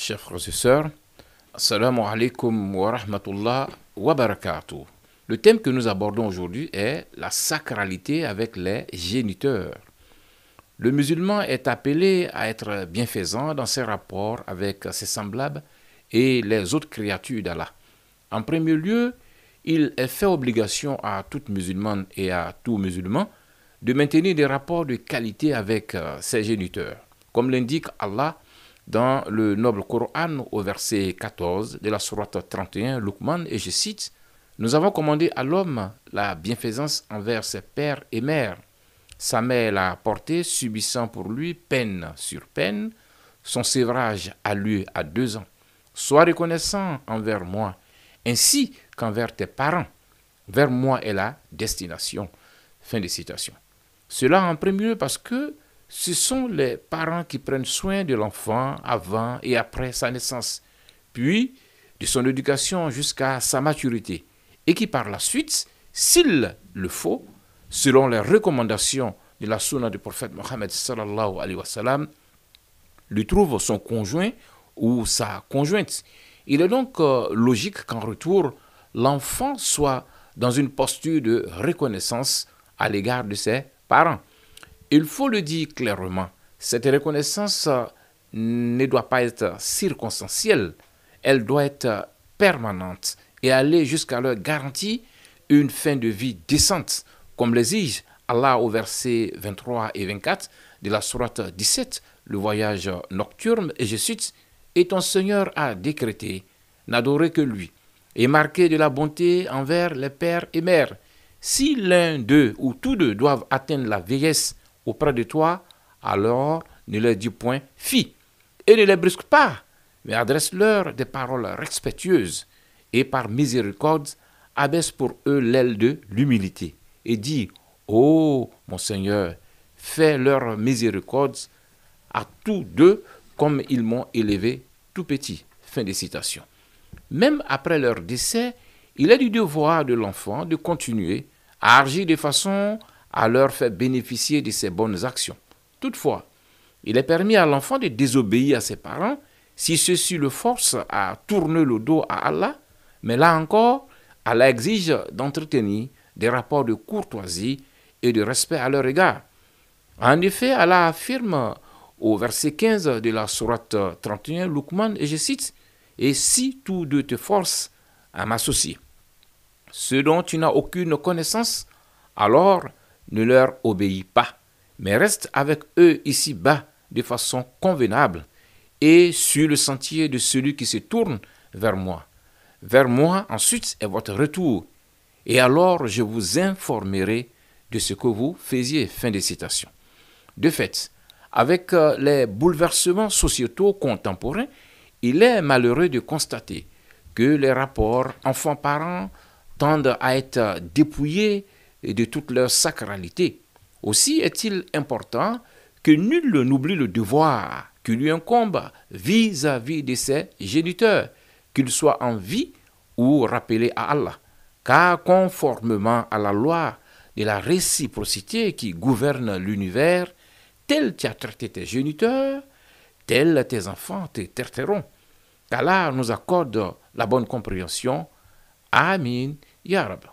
Chers frères et sœurs, Assalamu alaikum wa rahmatullah wa barakatuh. Le thème que nous abordons aujourd'hui est la sacralité avec les géniteurs. Le musulman est appelé à être bienfaisant dans ses rapports avec ses semblables et les autres créatures d'Allah. En premier lieu, il est fait obligation à toute musulmane et à tout musulman de maintenir des rapports de qualité avec ses géniteurs. Comme l'indique Allah dans le noble Coran au verset 14 de la sourate 31, Luqman, et je cite, « Nous avons commandé à l'homme la bienfaisance envers ses pères et mères. Sa mère l'a porté, subissant pour lui peine sur peine. Son sévrage a lieu à 2 ans. Sois reconnaissant envers moi, ainsi qu'envers tes parents. Vers moi est la destination. » Fin de citation. Cela en premier lieu parce que ce sont les parents qui prennent soin de l'enfant avant et après sa naissance, puis de son éducation jusqu'à sa maturité, et qui par la suite, s'il le faut, selon les recommandations de la sunna du prophète Mohammed sallallahu alayhi wa sallam, lui trouve son conjoint ou sa conjointe. Il est donc logique qu'en retour, l'enfant soit dans une posture de reconnaissance à l'égard de ses parents. Il faut le dire clairement, cette reconnaissance ne doit pas être circonstancielle, elle doit être permanente et aller jusqu'à leur garantir une fin de vie décente, comme l'exige Allah au verset 23 et 24 de la sourate 17, le voyage nocturne, et je cite, « Et ton Seigneur a décrété, n'adorer que lui, et marquer de la bonté envers les pères et mères. Si l'un d'eux ou tous deux doivent atteindre la vieillesse auprès de toi, alors ne leur dis point « fi » et ne les brusque pas, mais adresse-leur des paroles respectueuses et par miséricorde, abaisse pour eux l'aile de l'humilité et dis « Ô mon Seigneur, fais leur miséricorde à tous deux comme ils m'ont élevé tout petit. » Fin de citation. Même après leur décès, il est du devoir de l'enfant de continuer à agir de façon à leur faire bénéficier de ses bonnes actions. Toutefois, il est permis à l'enfant de désobéir à ses parents si ceux-ci le forcent à tourner le dos à Allah, mais là encore, Allah exige d'entretenir des rapports de courtoisie et de respect à leur égard. En effet, Allah affirme au verset 15 de la sourate 31, Luqman, et je cite, « Et si tous deux te forcent à m'associer, ce dont tu n'as aucune connaissance, alors ne leur obéis pas, mais reste avec eux ici-bas de façon convenable et sur le sentier de celui qui se tourne vers moi. Vers moi, ensuite, est votre retour, et alors je vous informerai de ce que vous faisiez. » Fin de citation. De fait, avec les bouleversements sociétaux contemporains, il est malheureux de constater que les rapports enfants-parents tendent à être dépouillés de toute leur sacralité. Aussi est-il important que nul n'oublie le devoir qui lui incombe vis-à-vis de ses géniteurs, qu'ils soient en vie ou rappelés à Allah. Car conformément à la loi de la réciprocité qui gouverne l'univers, tel tu as traité tes géniteurs, tel tes enfants te traiteront. Qu'Allah nous accorde la bonne compréhension. Amin. Ya Rab.